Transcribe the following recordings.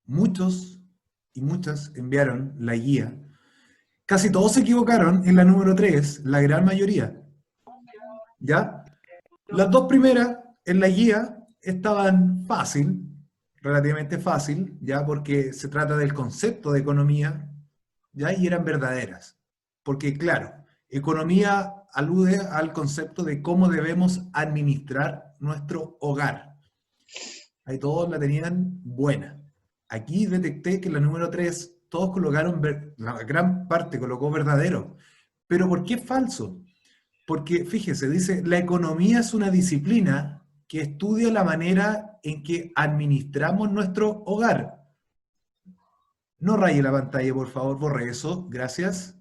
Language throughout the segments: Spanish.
Muchos y muchas enviaron la guía. Casi todos se equivocaron en la número 3, la gran mayoría. ¿Ya? Las dos primeras en la guía estaban fácil, relativamente fácil, ¿ya? Porque se trata del concepto de economía, ¿ya? Y eran verdaderas. Porque, claro, economía alude al concepto de cómo debemos administrar nuestro hogar. Ahí todos la tenían buena. Aquí detecté que la número 3 todos colocaron, la gran parte colocó verdadero. Pero ¿por qué falso? Porque, fíjese, dice, la economía es una disciplina que estudia la manera en que administramos nuestro hogar. No raye la pantalla, por favor, borre eso, gracias.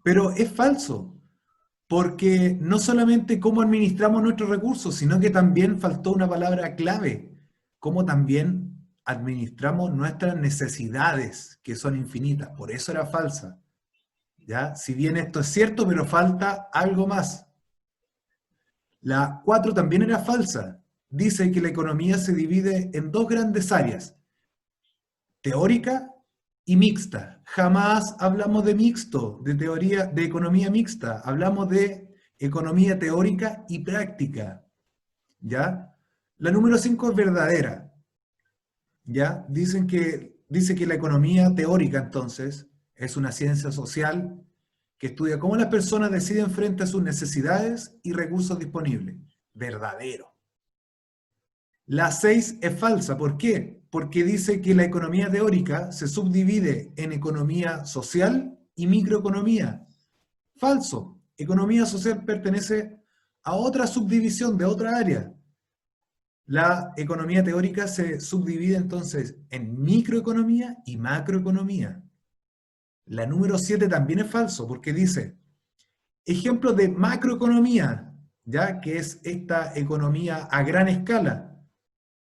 Pero es falso, porque no solamente cómo administramos nuestros recursos, sino que también faltó una palabra clave, cómo también administramos nuestras necesidades, que son infinitas. Por eso era falsa. ¿Ya? Si bien esto es cierto, pero falta algo más. La 4 también era falsa. Dice que la economía se divide en dos grandes áreas, teórica y mixta. Jamás hablamos de mixto, de teoría, de economía mixta. Hablamos de economía teórica y práctica. ¿Ya? La número 5 es verdadera. ¿Ya? Dice que la economía teórica, entonces, es una ciencia social que estudia cómo las personas deciden frente a sus necesidades y recursos disponibles. Verdadero. La 6 es falsa. ¿Por qué? Porque dice que la economía teórica se subdivide en economía social y microeconomía. Falso. Economía social pertenece a otra subdivisión de otra área. La economía teórica se subdivide entonces en microeconomía y macroeconomía. La número 7 también es falso porque dice, ejemplos de macroeconomía, ya que es esta economía a gran escala.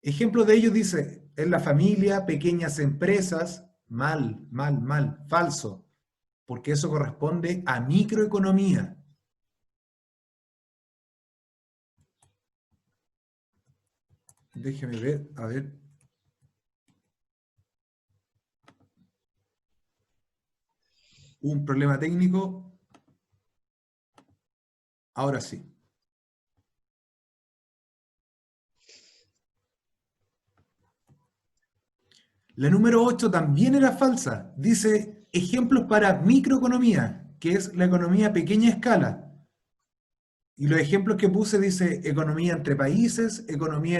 Ejemplo de ello dice, en la familia, pequeñas empresas, mal, mal, mal, falso, porque eso corresponde a microeconomía. Déjeme ver, a ver. Un problema técnico. Ahora sí. La número 8 también era falsa. Dice ejemplos para microeconomía, que es la economía a pequeña escala. Y los ejemplos que puse dice economía entre países, economía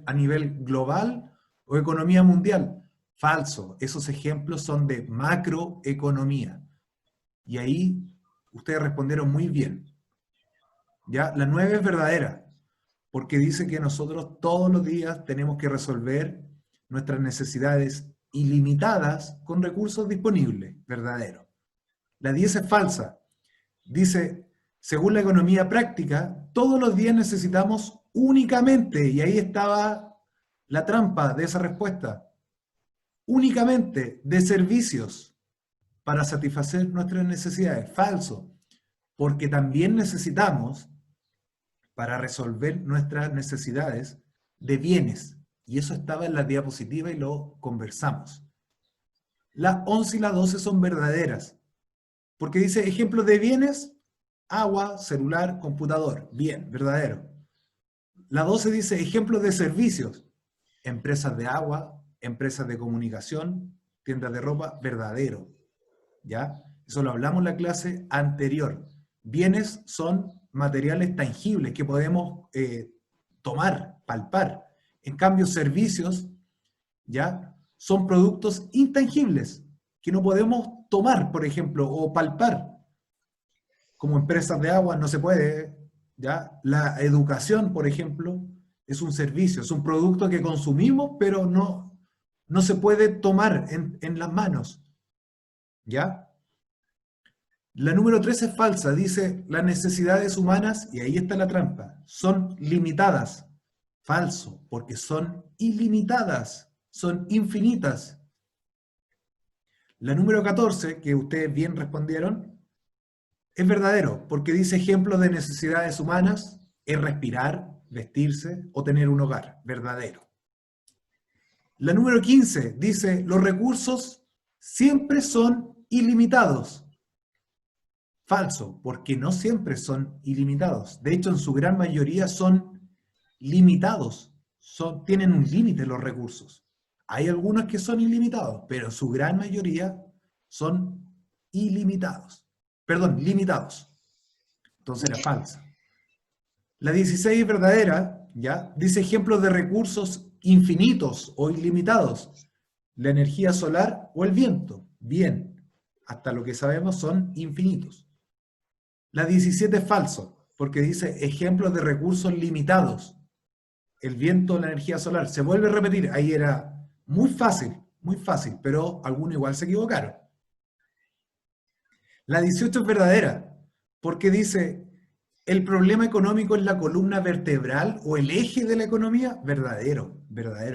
a nivel global o economía mundial. Falso. Esos ejemplos son de macroeconomía. Y ahí ustedes respondieron muy bien. ¿Ya? La 9 es verdadera, porque dice que nosotros todos los días tenemos que resolver nuestras necesidades ilimitadas con recursos disponibles, verdadero. La 10 es falsa. Dice, según la economía práctica, todos los días necesitamos únicamente, y ahí estaba la trampa de esa respuesta, únicamente de servicios para satisfacer nuestras necesidades. Falso, porque también necesitamos para resolver nuestras necesidades de bienes. Y eso estaba en la diapositiva y lo conversamos. La 11 y la 12 son verdaderas, porque dice ejemplos de bienes, agua, celular, computador. Bien, verdadero. La 12 dice ejemplos de servicios, empresas de agua, empresas de comunicación, tiendas de ropa, verdadero. ¿Ya? Eso lo hablamos en la clase anterior. Bienes son materiales tangibles que podemos tomar, palpar. En cambio, servicios, ¿ya? Son productos intangibles que no podemos tomar, por ejemplo, o palpar. Como empresas de agua no se puede, ¿ya? La educación, por ejemplo, es un servicio, es un producto que consumimos, pero no se puede tomar en las manos, ¿ya? La número 3 es falsa, dice las necesidades humanas, y ahí está la trampa, son limitadas. Falso, porque son ilimitadas, son infinitas. La número 14, que ustedes bien respondieron, es verdadero, porque dice ejemplos de necesidades humanas, es respirar, vestirse o tener un hogar. Verdadero. La número 15 dice, los recursos siempre son ilimitados. Falso, porque no siempre son ilimitados. De hecho, en su gran mayoría son limitados. Tienen un límite los recursos. Hay algunos que son ilimitados, pero en su gran mayoría son ilimitados. Perdón, limitados. Entonces era falsa. La 16 es verdadera, ¿ya? Dice ejemplos de recursos infinitos o ilimitados. La energía solar o el viento. Bien, hasta lo que sabemos son infinitos. La 17 es falso, porque dice ejemplos de recursos limitados. El viento o la energía solar. Se vuelve a repetir, ahí era muy fácil, pero algunos igual se equivocaron. La 18 es verdadera, porque dice, ¿el problema económico es la columna vertebral o el eje de la economía? Verdadero,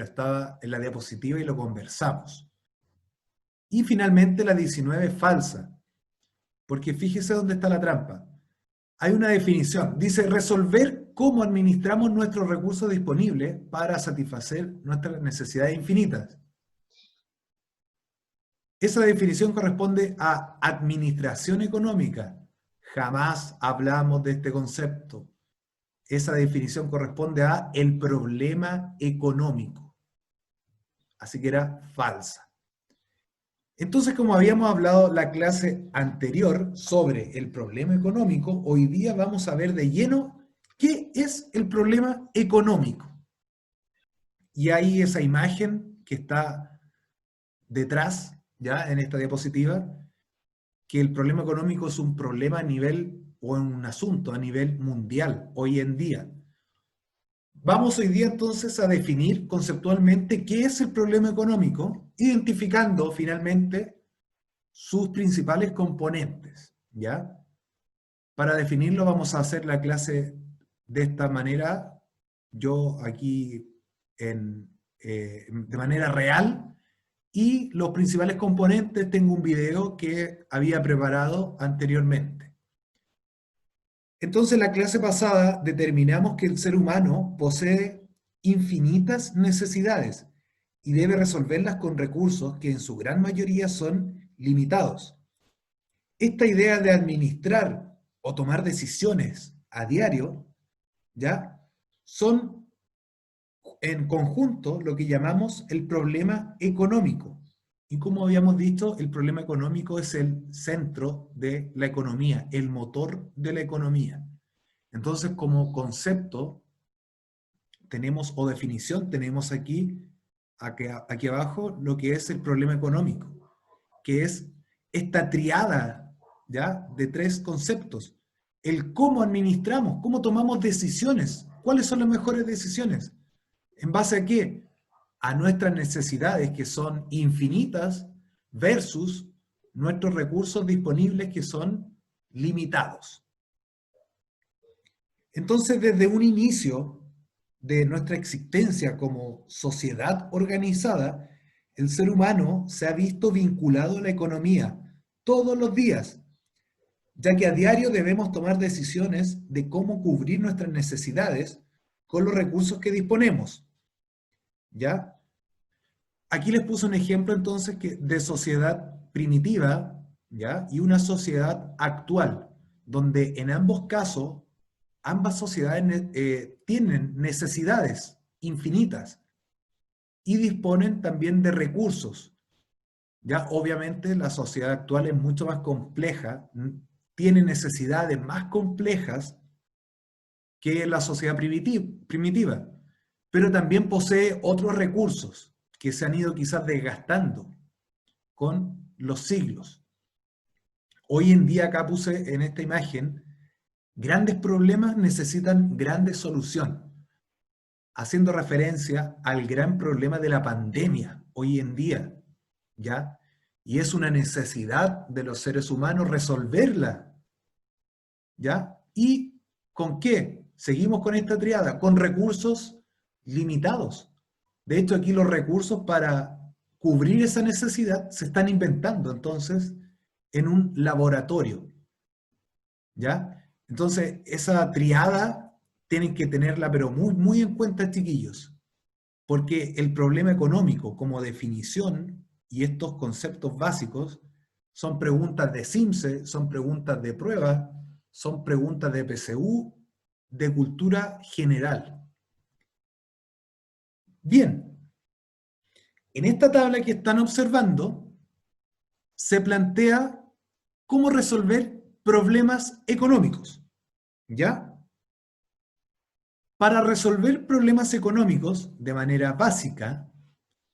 estaba en la diapositiva y lo conversamos. Y finalmente la 19 es falsa, porque fíjese dónde está la trampa. Hay una definición, dice resolver cómo administramos nuestros recursos disponibles para satisfacer nuestras necesidades infinitas. Esa definición corresponde a administración económica. Jamás hablamos de este concepto. Esa definición corresponde a el problema económico. Así que era falsa. Entonces, como habíamos hablado la clase anterior sobre el problema económico, hoy día vamos a ver de lleno qué es el problema económico. Y ahí esa imagen que está detrás, ya en esta diapositiva, que el problema económico es un problema a nivel, o un asunto a nivel mundial, hoy en día. Vamos hoy día entonces a definir conceptualmente qué es el problema económico, identificando finalmente sus principales componentes, ¿ya? Para definirlo vamos a hacer la clase de esta manera, yo aquí de manera real, y los principales componentes tengo un video que había preparado anteriormente. Entonces, la clase pasada determinamos que el ser humano posee infinitas necesidades y debe resolverlas con recursos que en su gran mayoría son limitados. Esta idea de administrar o tomar decisiones a diario, ¿ya? Son en conjunto lo que llamamos el problema económico. Y como habíamos dicho, el problema económico es el centro de la economía, el motor de la economía. Entonces, como concepto, tenemos, o definición, tenemos aquí abajo, lo que es el problema económico, que es esta triada, ¿ya?, de tres conceptos. El cómo administramos, cómo tomamos decisiones, cuáles son las mejores decisiones. ¿En base a qué? A nuestras necesidades, que son infinitas, versus nuestros recursos disponibles, que son limitados. Entonces, desde un inicio de nuestra existencia como sociedad organizada, el ser humano se ha visto vinculado a la economía todos los días, ya que a diario debemos tomar decisiones de cómo cubrir nuestras necesidades con los recursos que disponemos. ¿Ya? Aquí les puse un ejemplo entonces de sociedad primitiva, ¿ya?, y una sociedad actual, donde en ambos casos, ambas sociedades tienen necesidades infinitas y disponen también de recursos. Ya, obviamente la sociedad actual es mucho más compleja, tiene necesidades más complejas que la sociedad primitiva, pero también posee otros recursos que se han ido quizás desgastando con los siglos. Hoy en día, acá puse en esta imagen, grandes problemas necesitan grandes soluciones, haciendo referencia al gran problema de la pandemia hoy en día, ¿ya? Y es una necesidad de los seres humanos resolverla, ¿ya? ¿Y con qué? Seguimos con esta triada, con recursos limitados. De hecho, aquí los recursos para cubrir esa necesidad se están inventando, entonces, en un laboratorio, ¿ya? Entonces, esa triada tienen que tenerla, pero muy, muy en cuenta, chiquillos. porque el problema económico como definición y estos conceptos básicos son preguntas de CIMSE, son preguntas de prueba, son preguntas de PSU, de cultura general. Bien, en esta tabla que están observando, se plantea cómo resolver problemas económicos, ¿ya? Para resolver problemas económicos de manera básica,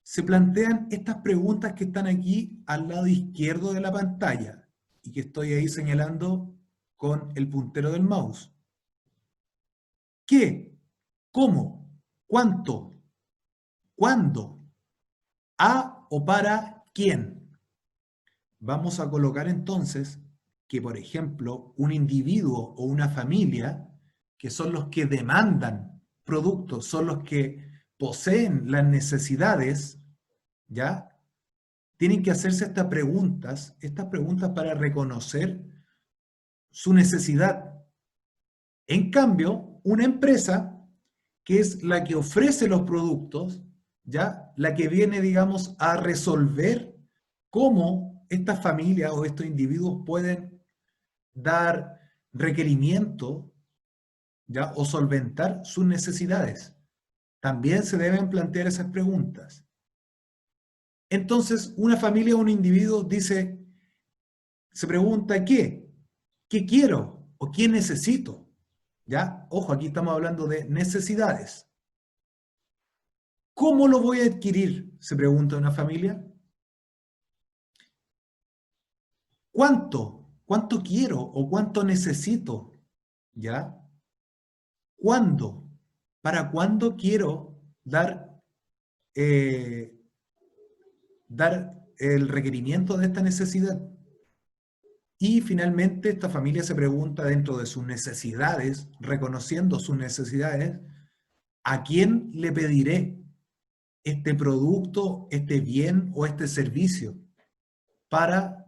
se plantean estas preguntas que están aquí al lado izquierdo de la pantalla y que estoy ahí señalando con el puntero del mouse. ¿Qué? ¿Cómo? ¿Cuánto? ¿Cuándo? ¿A o para quién? Vamos a colocar entonces que, por ejemplo, un individuo o una familia, que son los que demandan productos, son los que poseen las necesidades, ¿ya? Tienen que hacerse estas preguntas para reconocer su necesidad. En cambio, una empresa, que es la que ofrece los productos, ¿ya? La que viene, digamos, a resolver cómo estas familias o estos individuos pueden dar requerimiento, ¿ya? O solventar sus necesidades. También se deben plantear esas preguntas. Entonces, una familia o un individuo se pregunta ¿qué? ¿Qué quiero? ¿O qué necesito? ¿Ya? Ojo, aquí estamos hablando de necesidades. ¿Cómo lo voy a adquirir? Se pregunta una familia. ¿Cuánto? ¿Cuánto quiero o cuánto necesito? ¿Ya? ¿Cuándo? ¿Para cuándo quiero eh, dar el requerimiento de esta necesidad? Y finalmente esta familia se pregunta dentro de sus necesidades, reconociendo sus necesidades, ¿a quién le pediré este producto, este bien o este servicio para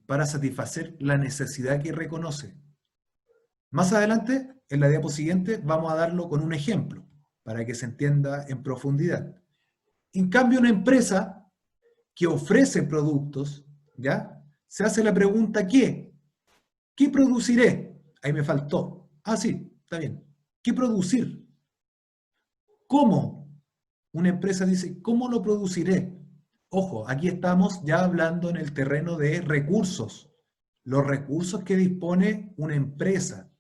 para satisfacer la necesidad que reconoce? Más adelante, en la diapositiva siguiente, vamos a darlo con un ejemplo para que se entienda en profundidad. En cambio, una empresa que ofrece productos, ¿ya? Se hace la pregunta ¿qué? ¿Qué produciré? Ahí me faltó. Ah, sí, está bien. ¿Qué producir? ¿Cómo? Una empresa dice, ¿cómo lo produciré? Ojo, aquí estamos ya hablando en el terreno de recursos. Los recursos que dispone una empresa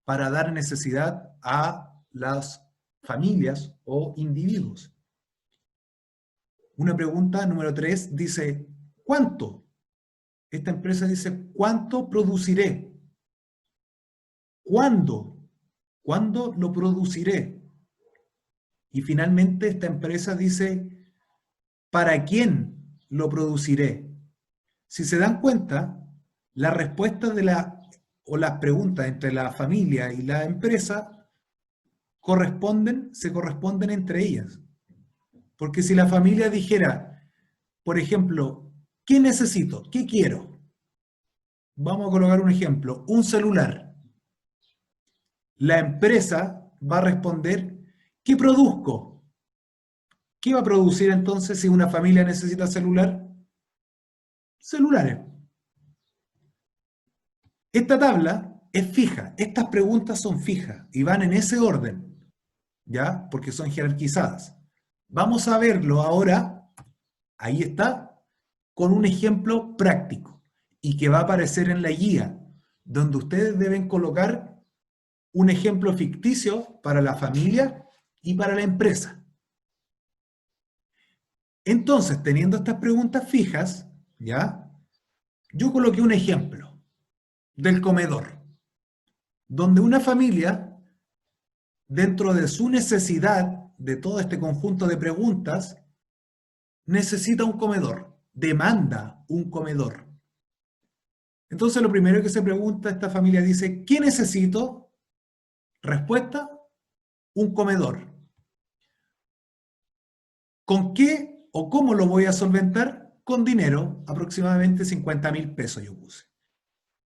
para dar necesidad a las familias o individuos. Una pregunta número 3 dice, ¿cuánto? Esta empresa dice, ¿cuánto produciré? ¿Cuándo? ¿Cuándo lo produciré? Y finalmente esta empresa dice, ¿para quién lo produciré? Si se dan cuenta, las respuestas o las preguntas entre la familia y la empresa se corresponden entre ellas. Porque si la familia dijera, por ejemplo, ¿qué necesito? ¿Qué quiero? Vamos a colocar un ejemplo, un celular. La empresa va a responder, ¿qué produzco? ¿Qué va a producir entonces si una familia necesita celular? Celulares. Esta tabla es fija, estas preguntas son fijas y van en ese orden, ¿ya? Porque son jerarquizadas. Vamos a verlo ahora, ahí está, con un ejemplo práctico y que va a aparecer en la guía, donde ustedes deben colocar un ejemplo ficticio para la familia y para la empresa. Entonces, teniendo estas preguntas fijas, ¿ya? Yo coloqué un ejemplo del comedor, donde una familia, dentro de su necesidad de todo este conjunto de preguntas, necesita un comedor, demanda un comedor. Entonces, lo primero que se pregunta, esta familia dice, ¿qué necesito? Respuesta, un comedor. ¿Con qué o cómo lo voy a solventar? Con dinero, aproximadamente 50.000 pesos yo puse.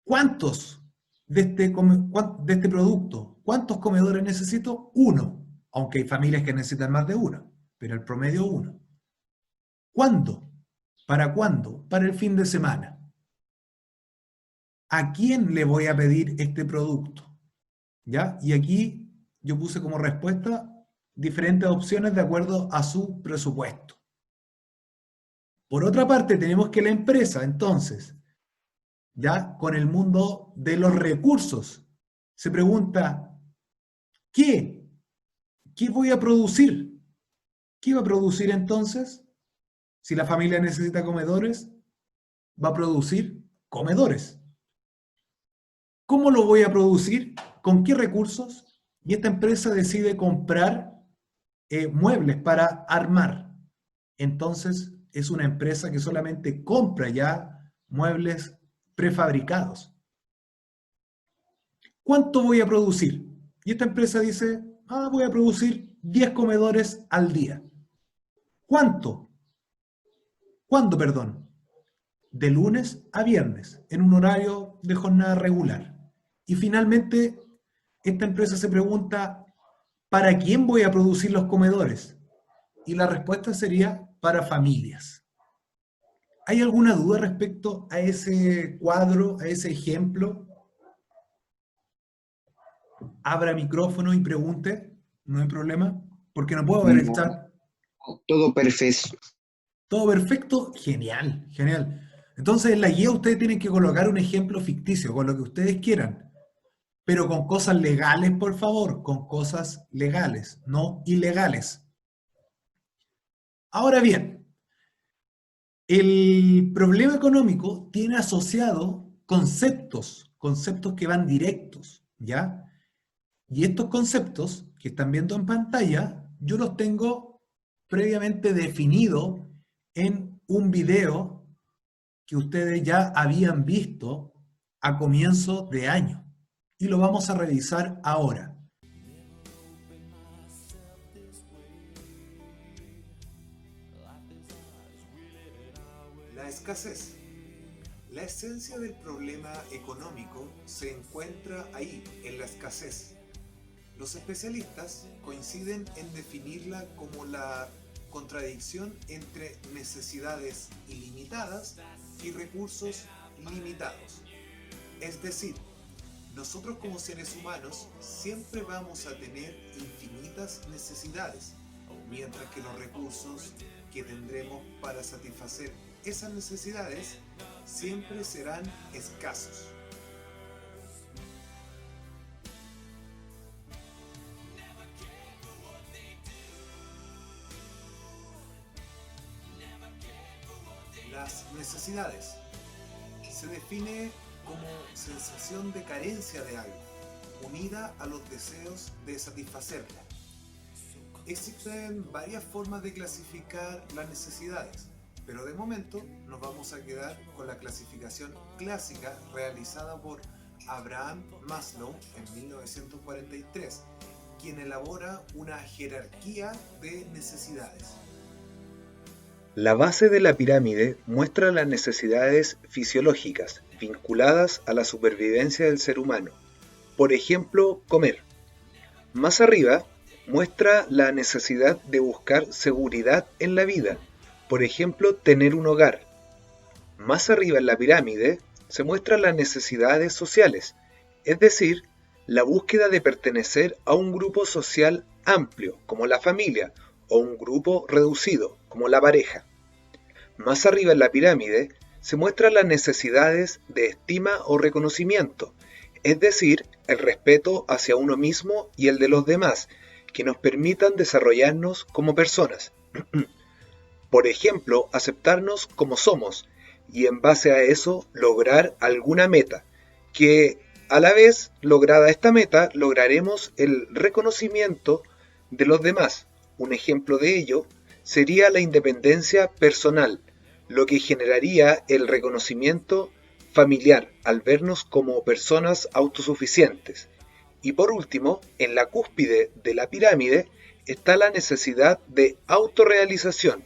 ¿Cuántos de este producto? ¿Cuántos comedores necesito? Uno. aunque hay familias que necesitan más de uno, pero el promedio uno. ¿Cuándo? ¿Para cuándo? Para el fin de semana. ¿A quién le voy a pedir este producto? ¿Ya? Y aquí yo puse como respuesta diferentes opciones de acuerdo a su presupuesto. Por otra parte, tenemos que la empresa, entonces, ya con el mundo de los recursos, se pregunta, ¿qué? ¿Qué voy a producir? ¿Qué va a producir entonces? Si la familia necesita comedores, va a producir comedores. ¿Cómo lo voy a producir? ¿Con qué recursos? Y esta empresa decide comprar muebles para armar. Entonces, es una empresa que solamente compra ya muebles prefabricados. ¿Cuánto voy a producir? Y esta empresa dice, voy a producir 10 comedores al día. ¿Cuánto? ¿Cuándo, perdón? De lunes a viernes, en un horario de jornada regular. Y finalmente, esta empresa se pregunta, ¿para quién voy a producir los comedores? Y la respuesta sería, para familias. ¿Hay alguna duda respecto a ese cuadro, a ese ejemplo? Abra micrófono y pregunte, no hay problema, porque no puedo ver el No, chat. todo perfecto. Todo perfecto, genial, genial. Entonces en la guía ustedes tienen que colocar un ejemplo ficticio, con lo que ustedes quieran, pero con cosas legales, por favor, con cosas legales, no ilegales. Ahora bien, el problema económico tiene asociado conceptos que van directos, ¿ya? Y estos conceptos que están viendo en pantalla, yo los tengo previamente definidos en un video que ustedes ya habían visto a comienzo de año. Y lo vamos a revisar ahora. La escasez. La esencia del problema económico se encuentra ahí, en la escasez. Los especialistas coinciden en definirla como la contradicción entre necesidades ilimitadas y recursos limitados. Es decir, nosotros como seres humanos siempre vamos a tener infinitas necesidades, mientras que los recursos que tendremos para satisfacer esas necesidades siempre serán escasos. Las necesidades se define como sensación de carencia de algo, unida a los deseos de satisfacerla. Existen varias formas de clasificar las necesidades, pero de momento nos vamos a quedar con la clasificación clásica realizada por Abraham Maslow en 1943, quien elabora una jerarquía de necesidades. La base de la pirámide muestra las necesidades fisiológicas vinculadas a la supervivencia del ser humano, por ejemplo, comer. Más arriba muestra la necesidad de buscar seguridad en la vida, por ejemplo, tener un hogar. Más arriba en la pirámide se muestran las necesidades sociales, es decir, la búsqueda de pertenecer a un grupo social amplio, como la familia, o un grupo reducido, como la pareja. Más arriba en la pirámide se muestran las necesidades de estima o reconocimiento, es decir, el respeto hacia uno mismo y el de los demás, que nos permitan desarrollarnos como personas. Por ejemplo, aceptarnos como somos y en base a eso lograr alguna meta, que a la vez, lograda esta meta, lograremos el reconocimiento de los demás. Un ejemplo de ello sería la independencia personal, lo que generaría el reconocimiento familiar al vernos como personas autosuficientes. Y por último, en la cúspide de la pirámide está la necesidad de autorrealización.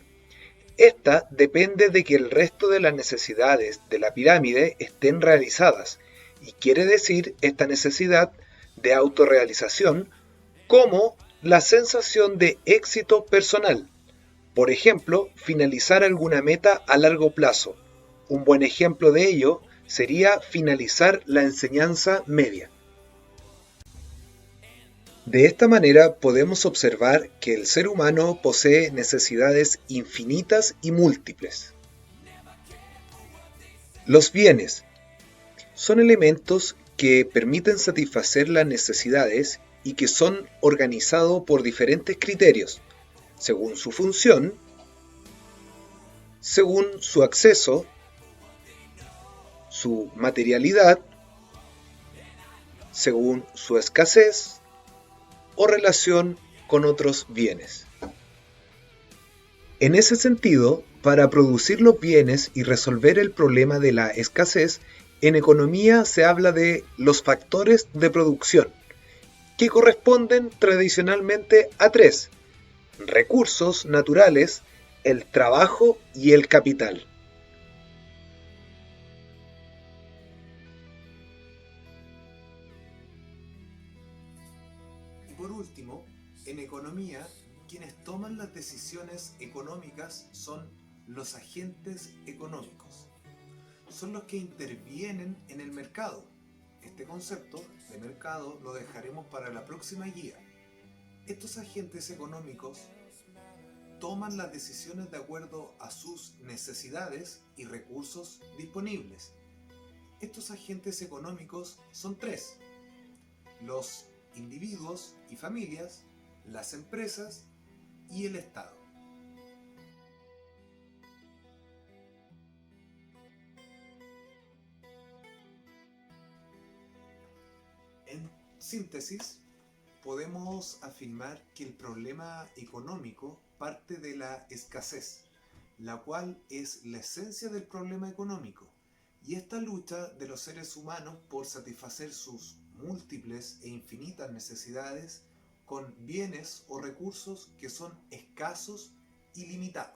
Esta depende de que el resto de las necesidades de la pirámide estén realizadas, y quiere decir esta necesidad de autorrealización como La sensación de éxito personal. Por ejemplo, finalizar alguna meta a largo plazo. Un buen ejemplo de ello sería finalizar la enseñanza media. De esta manera podemos observar que el ser humano posee necesidades infinitas y múltiples. Los bienes son elementos que permiten satisfacer las necesidades y que son organizados por diferentes criterios, según su función, según su acceso, su materialidad, según su escasez o relación con otros bienes. En ese sentido, para producir los bienes y resolver el problema de la escasez, en economía se habla de los factores de producción, que corresponden tradicionalmente a tres: recursos naturales, el trabajo y el capital. Y por último, en economía, quienes toman las decisiones económicas son los agentes económicos. Son los que intervienen en el mercado. Este concepto de mercado lo dejaremos para la próxima guía. Estos agentes económicos toman las decisiones de acuerdo a sus necesidades y recursos disponibles. Estos agentes económicos son tres: los individuos y familias, las empresas y el Estado. En síntesis, podemos afirmar que el problema económico parte de la escasez, la cual es la esencia del problema económico, y esta lucha de los seres humanos por satisfacer sus múltiples e infinitas necesidades con bienes o recursos que son escasos y limitados.